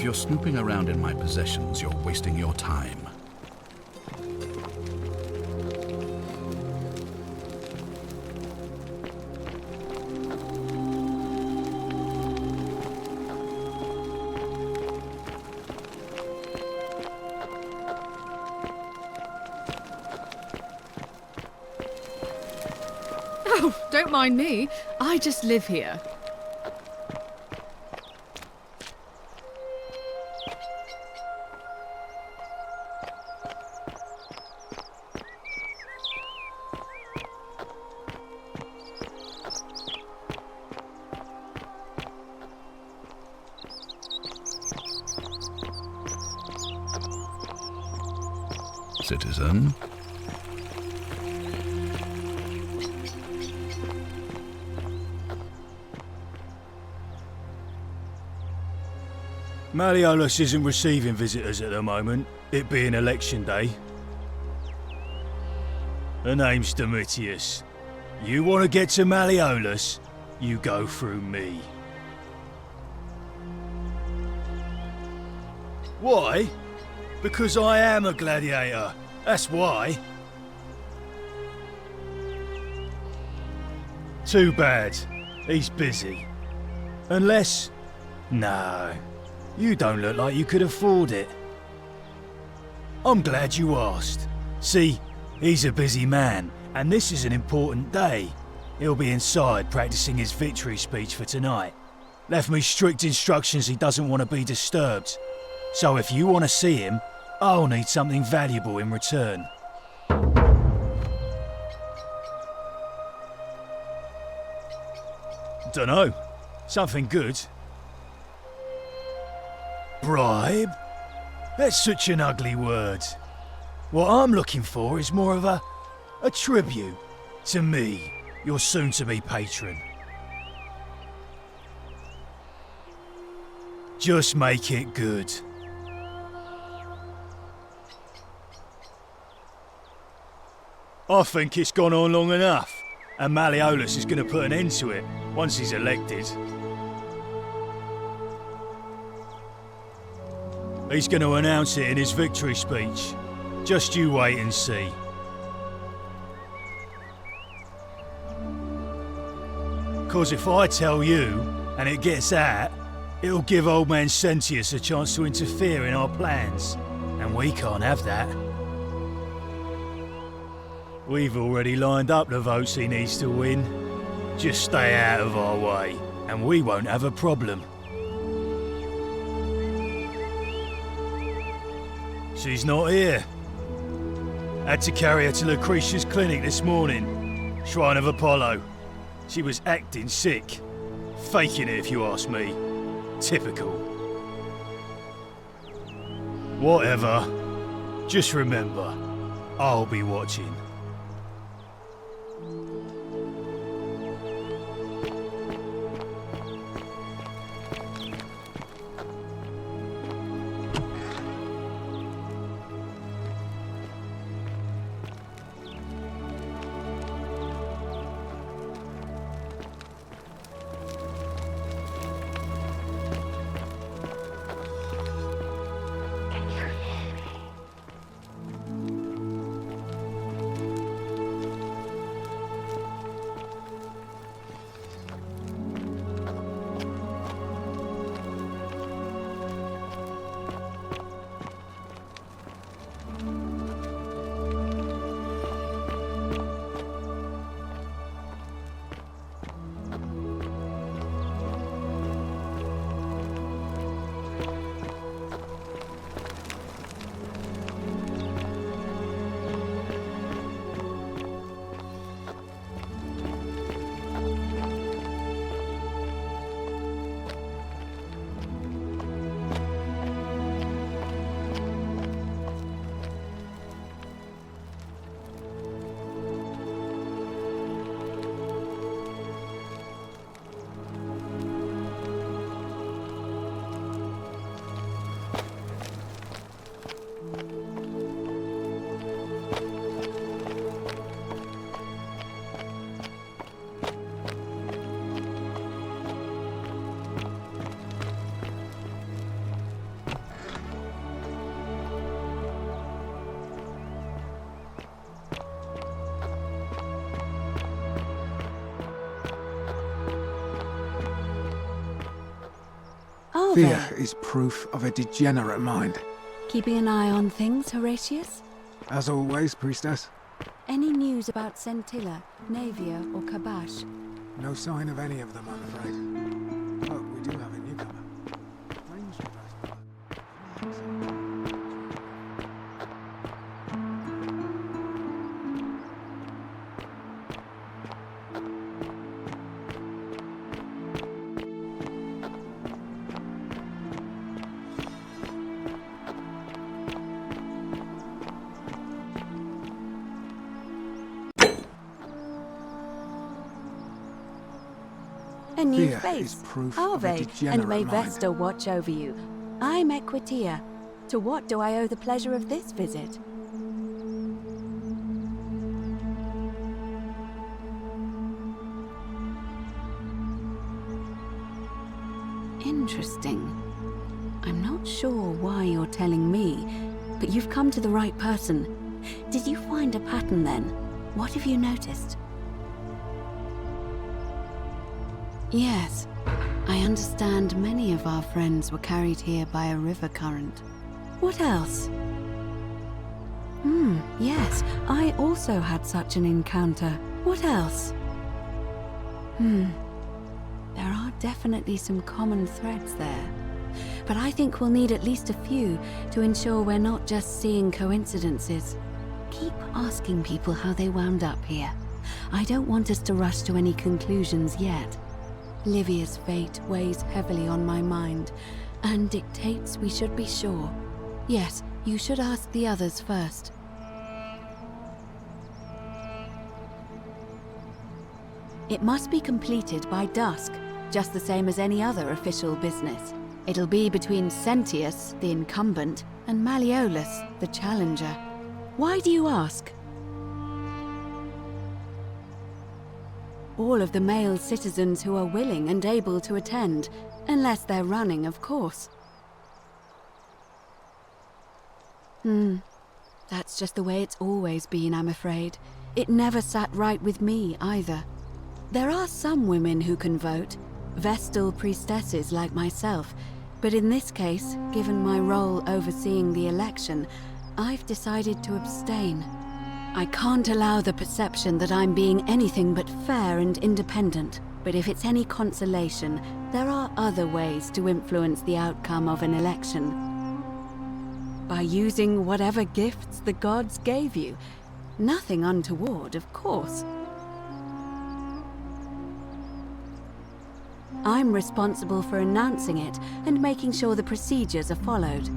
you're snooping around in my possessions, you're wasting your time. Oh, don't mind me. I just live here. Citizen? Malleolus isn't receiving visitors at the moment, it being election day. Her name's Domitius. You want to get to Malleolus, you go through me. Why? Because I am a gladiator, that's why. Too bad, he's busy. Unless... no. You don't look like you could afford it. I'm glad you asked. See, he's a busy man, and this is an important day. He'll be inside practicing his victory speech for tonight. Left me strict instructions he doesn't want to be disturbed. So if you want to see him, I'll need something valuable in return. Dunno. Something good. Bribe? That's such an ugly word. What I'm looking for is more of a tribute to me, your soon-to-be patron. Just make it good. I think it's gone on long enough, and Malleolus is going to put an end to it once he's elected. He's going to announce it in his victory speech. Just you wait and see. Cause if I tell you, and it gets out, it'll give old man Sentius a chance to interfere in our plans. And we can't have that. We've already lined up the votes he needs to win. Just stay out of our way, and we won't have a problem. She's not here. Had to carry her to Lucretia's clinic this morning. Shrine of Apollo. She was acting sick. Faking it, if you ask me. Typical. Whatever. Just remember, I'll be watching. Fear is proof of a degenerate mind. Keeping an eye on things, Horatius? As always, priestess. Any news about Scintilla, Navia, or Kabash? No sign of any of them, I'm afraid. Oh, we do have a newcomer. Strange dress. A new Fear face. is proof of a Ave, degenerate and may mind. Vesta watch over you. I'm Equitia. To what do I owe the pleasure of this visit? Interesting. I'm not sure why you're telling me, but you've come to the right person. Did you find a pattern then? What have you noticed? Yes, I understand many of our friends were carried here by a river current. What else? Yes, I also had such an encounter. What else? There are definitely some common threads there. But I think we'll need at least a few to ensure we're not just seeing coincidences. Keep asking people how they wound up here. I don't want us to rush to any conclusions yet. Livia's fate weighs heavily on my mind, and dictates we should be sure. Yes, you should ask the others first. It must be completed by dusk, just the same as any other official business. It'll be between Sentius, the incumbent, and Malleolus, the challenger. Why do you ask? All of the male citizens who are willing and able to attend, unless they're running, of course. That's just the way it's always been, I'm afraid. It never sat right with me, either. There are some women who can vote, Vestal priestesses like myself, but in this case, given my role overseeing the election, I've decided to abstain. I can't allow the perception that I'm being anything but fair and independent, but if it's any consolation, there are other ways to influence the outcome of an election. By using whatever gifts the gods gave you. Nothing untoward, of course. I'm responsible for announcing it and making sure the procedures are followed.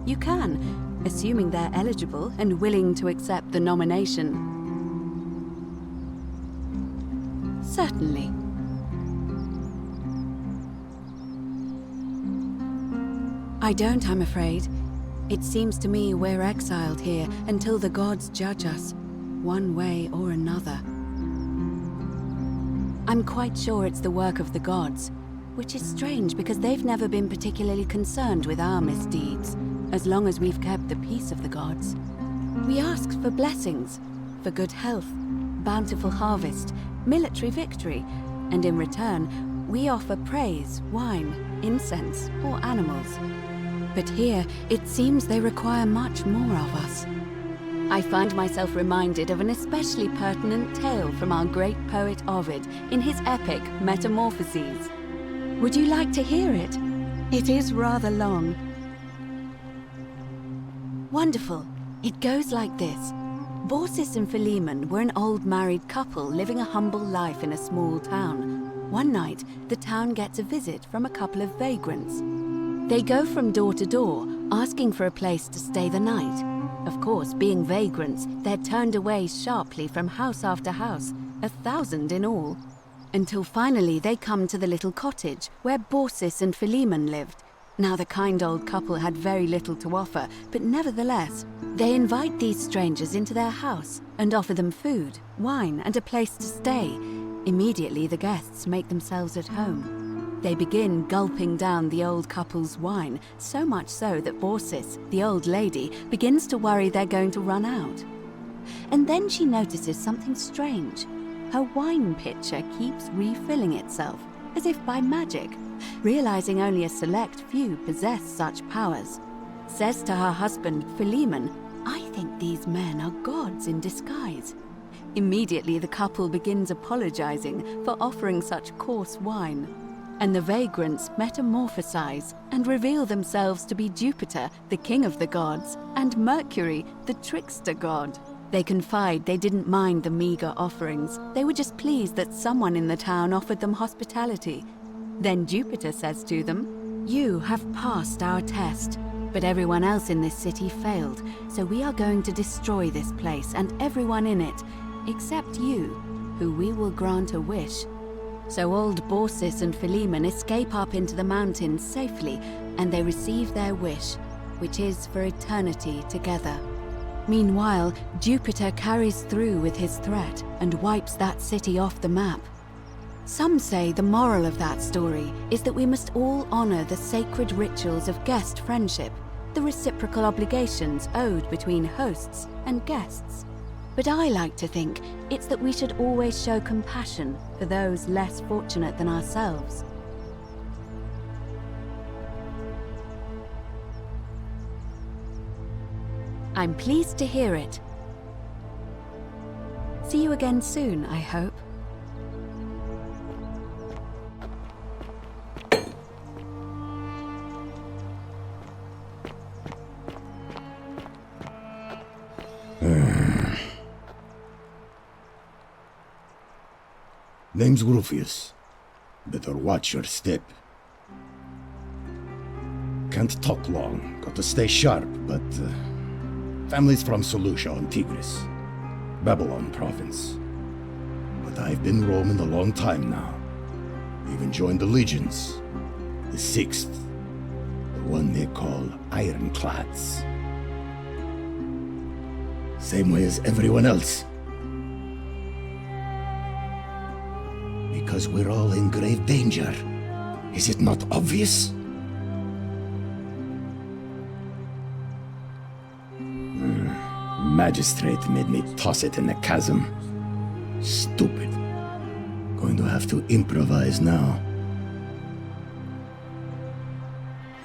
You can, assuming they're eligible and willing to accept the nomination. Certainly. I don't, I'm afraid. It seems to me we're exiled here until the gods judge us, one way or another. I'm quite sure it's the work of the gods, which is strange because they've never been particularly concerned with our misdeeds, as long as we've kept the peace of the gods. We asked for blessings, for good health, bountiful harvest, military victory, and in return, we offer praise, wine, incense, or animals. But here, it seems they require much more of us. I find myself reminded of an especially pertinent tale from our great poet Ovid in his epic Metamorphoses. Would you like to hear it? It is rather long. Wonderful. It goes like this. Baucis and Philemon were an old married couple living a humble life in a small town. One night, the town gets a visit from a couple of vagrants. They go from door to door, asking for a place to stay the night. Of course, being vagrants, they're turned away sharply from house after house, 1,000 in all. Until finally they come to the little cottage where Baucis and Philemon lived. Now the kind old couple had very little to offer, but nevertheless, they invite these strangers into their house and offer them food, wine, and a place to stay. Immediately the guests make themselves at home. They begin gulping down the old couple's wine, so much so that Baucis, the old lady, begins to worry they're going to run out. And then she notices something strange. Her wine pitcher keeps refilling itself, as if by magic, realizing only a select few possess such powers. Says to her husband, Philemon, "I think these men are gods in disguise." Immediately the couple begins apologizing for offering such coarse wine, and the vagrants metamorphosize and reveal themselves to be Jupiter, the king of the gods, and Mercury, the trickster god. They confide they didn't mind the meager offerings. They were just pleased that someone in the town offered them hospitality. Then Jupiter says to them, "You have passed our test, but everyone else in this city failed, so we are going to destroy this place and everyone in it, except you, who we will grant a wish." So old Baucis and Philemon escape up into the mountains safely, and they receive their wish, which is for eternity together. Meanwhile, Jupiter carries through with his threat and wipes that city off the map. Some say the moral of that story is that we must all honor the sacred rituals of guest friendship, the reciprocal obligations owed between hosts and guests. But I like to think it's that we should always show compassion for those less fortunate than ourselves. I'm pleased to hear it. See you again soon, I hope. Name's Rufius. Better watch your step. Can't talk long, gotta stay sharp, but family's from Seleucia on Tigris, Babylon province. But I've been roaming a long time now. Even joined the legions, the 6th, the one they call Ironclads. Same way as everyone else. Because we're all in grave danger. Is it not obvious? Magistrate made me toss it in the chasm. Stupid. Going to have to improvise now.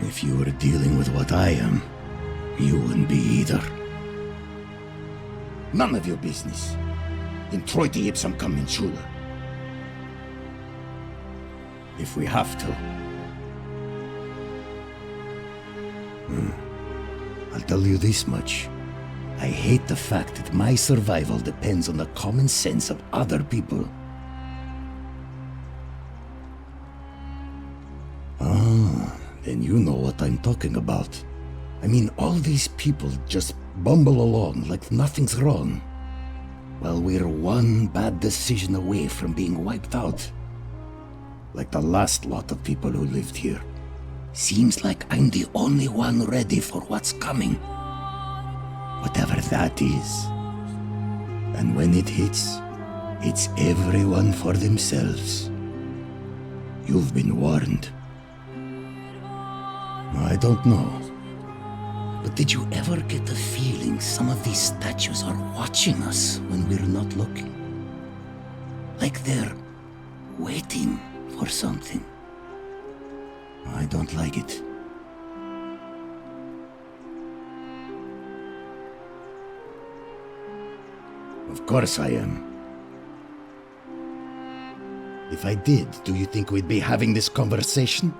If you were dealing with what I am, you wouldn't be either. None of your business. Introiti ipsam commensula. If we have to. I'll tell you this much. I hate the fact that my survival depends on the common sense of other people. Ah, then you know what I'm talking about. I mean, all these people just bumble along like nothing's wrong, while we're one bad decision away from being wiped out. Like the last lot of people who lived here. Seems like I'm the only one ready for what's coming. Whatever that is. And when it hits, it's everyone for themselves. You've been warned. I don't know. But did you ever get the feeling some of these statues are watching us when we're not looking? Like they're waiting for something. I don't like it. Of course I am. If I did, do you think we'd be having this conversation?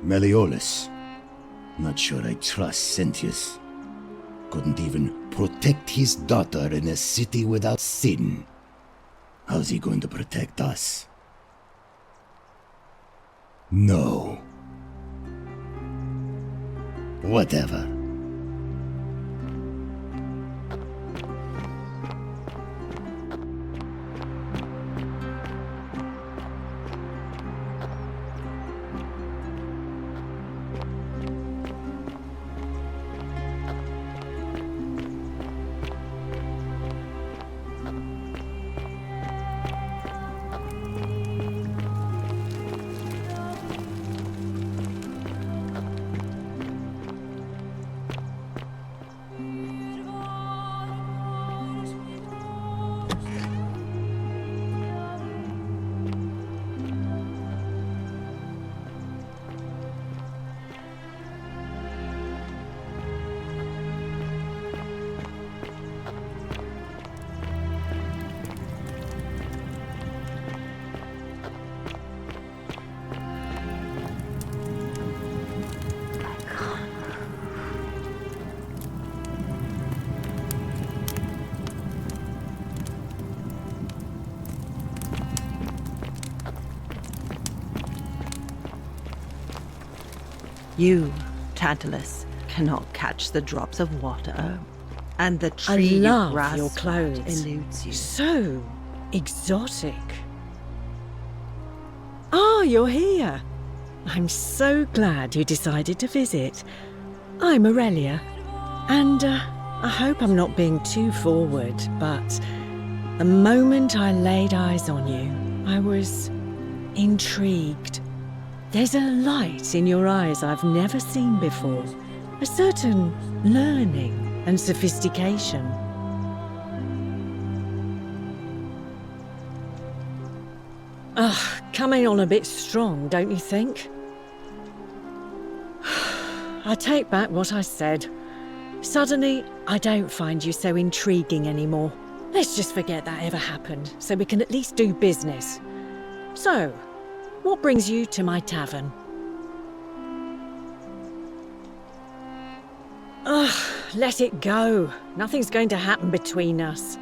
Meliodas. Not sure I trust Sentius. Couldn't even protect his daughter in a city without sin. How's he going to protect us? No. Whatever. You, Tantalus, cannot catch the drops of water, and the I tree you love grasp your at clothes. eludes you. So exotic. Ah, you're here. I'm so glad you decided to visit. I'm Aurelia, and I hope I'm not being too forward, but the moment I laid eyes on you, I was intrigued. There's a light in your eyes I've never seen before, a certain learning and sophistication. Coming on a bit strong, don't you think? I take back what I said. Suddenly, I don't find you so intriguing anymore. Let's just forget that ever happened, so we can at least do business. So, what brings you to my tavern? Let it go. Nothing's going to happen between us.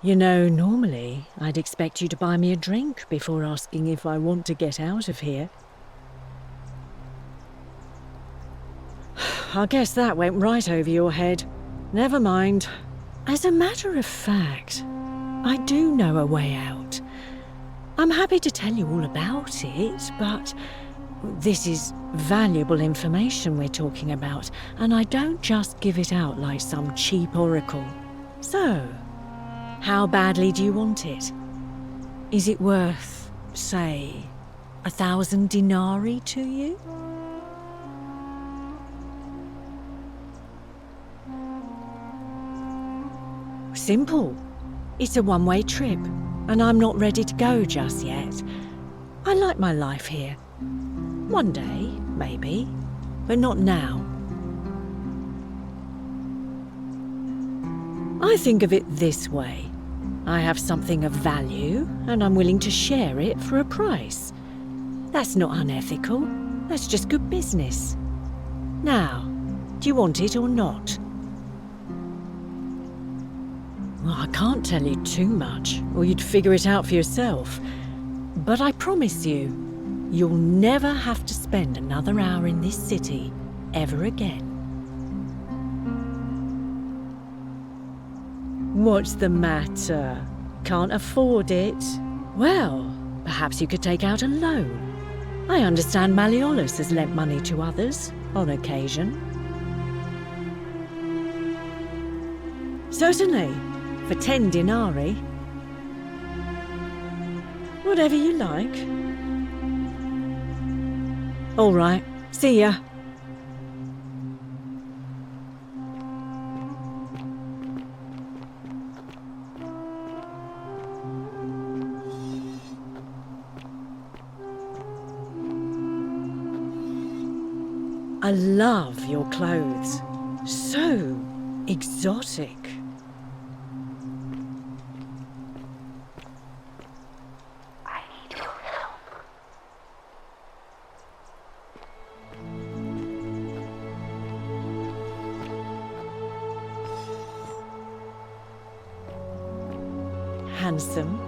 You know, normally, I'd expect you to buy me a drink before asking if I want to get out of here. I guess that went right over your head. Never mind. As a matter of fact, I do know a way out. I'm happy to tell you all about it, but this is valuable information we're talking about, and I don't just give it out like some cheap oracle. So, how badly do you want it? Is it worth, say, 1,000 denarii to you? Simple. It's a one-way trip, and I'm not ready to go just yet. I like my life here. One day, maybe, but not now. I think of it this way. I have something of value, and I'm willing to share it for a price. That's not unethical. That's just good business. Now, do you want it or not? Well, I can't tell you too much, or you'd figure it out for yourself. But I promise you, you'll never have to spend another hour in this city ever again. What's the matter? Can't afford it? Well, perhaps you could take out a loan. I understand Malleolus has lent money to others, on occasion. Certainly, for 10 denarii. Whatever you like. All right, see ya. I love your clothes. So exotic. I need your help. Handsome.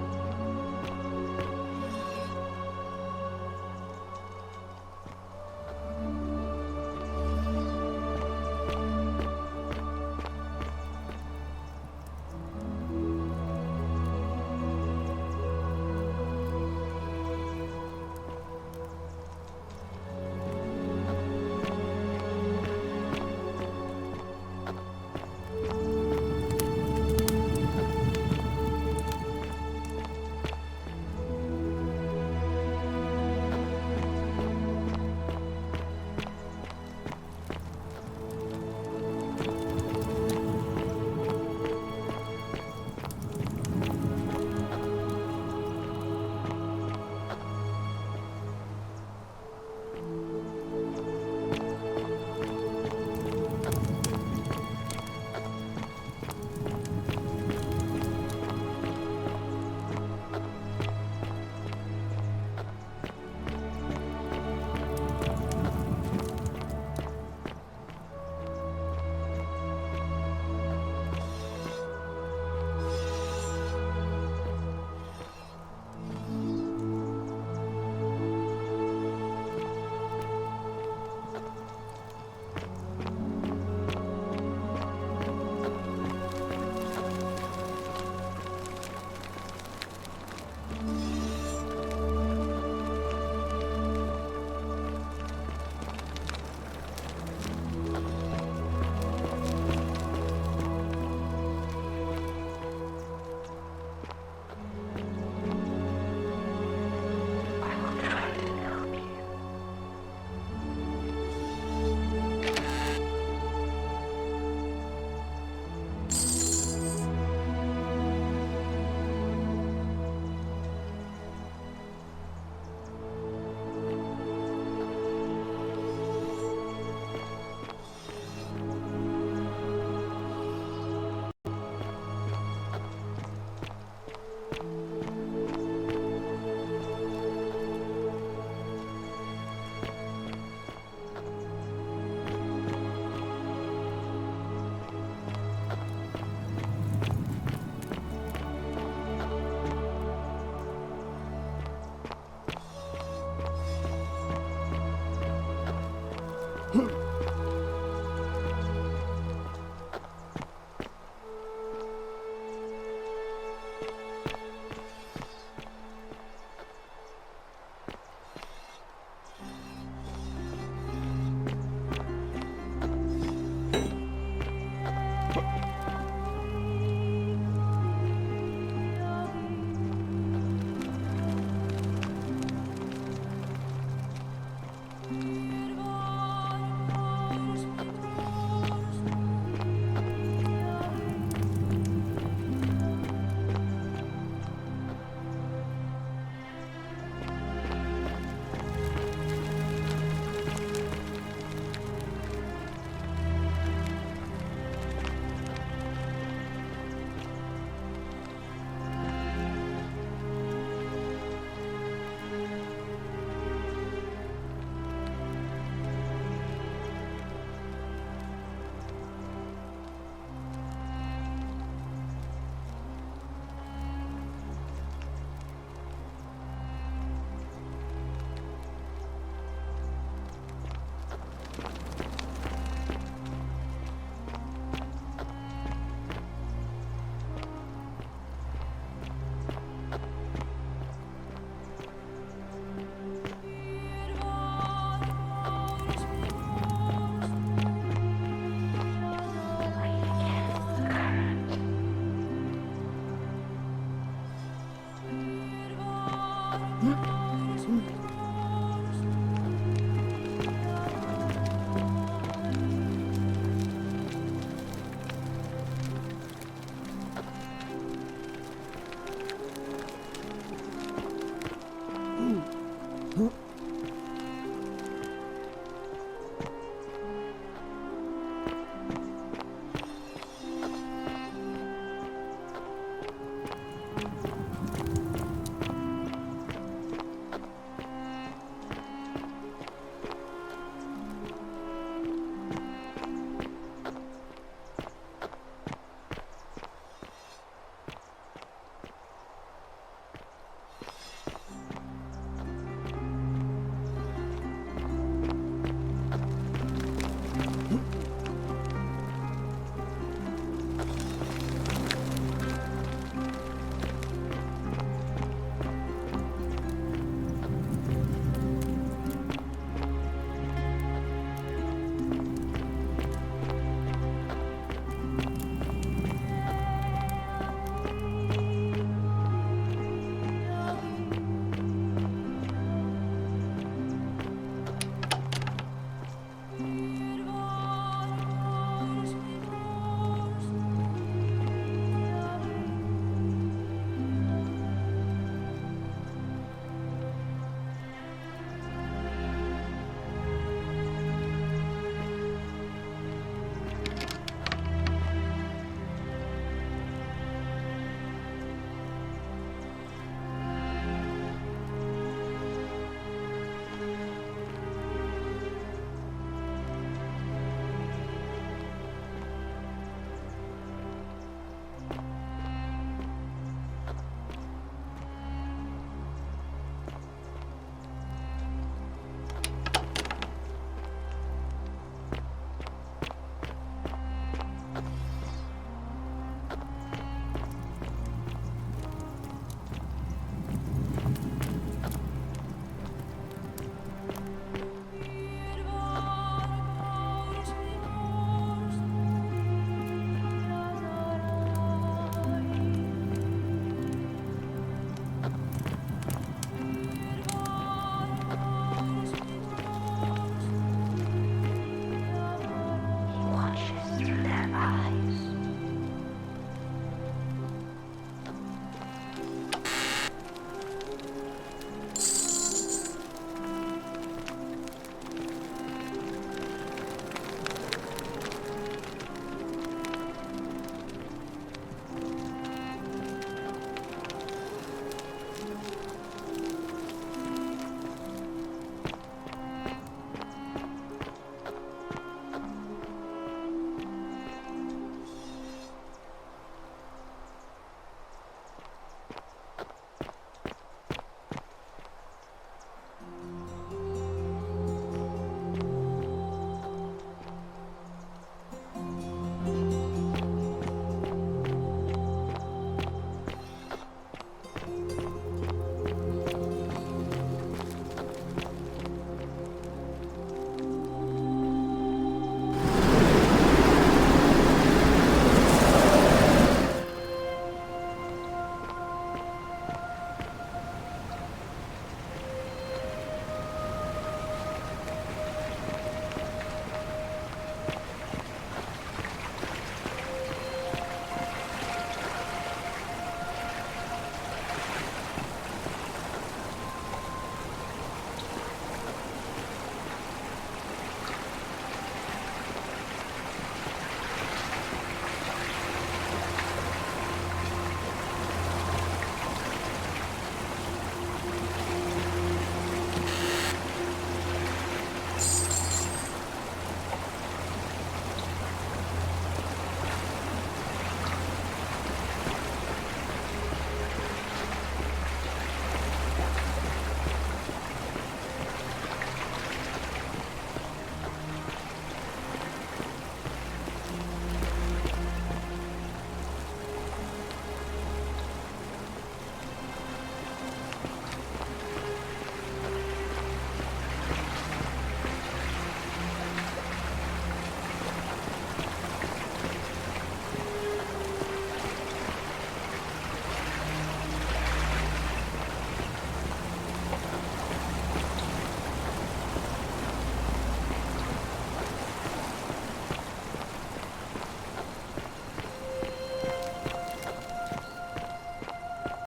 Hmm?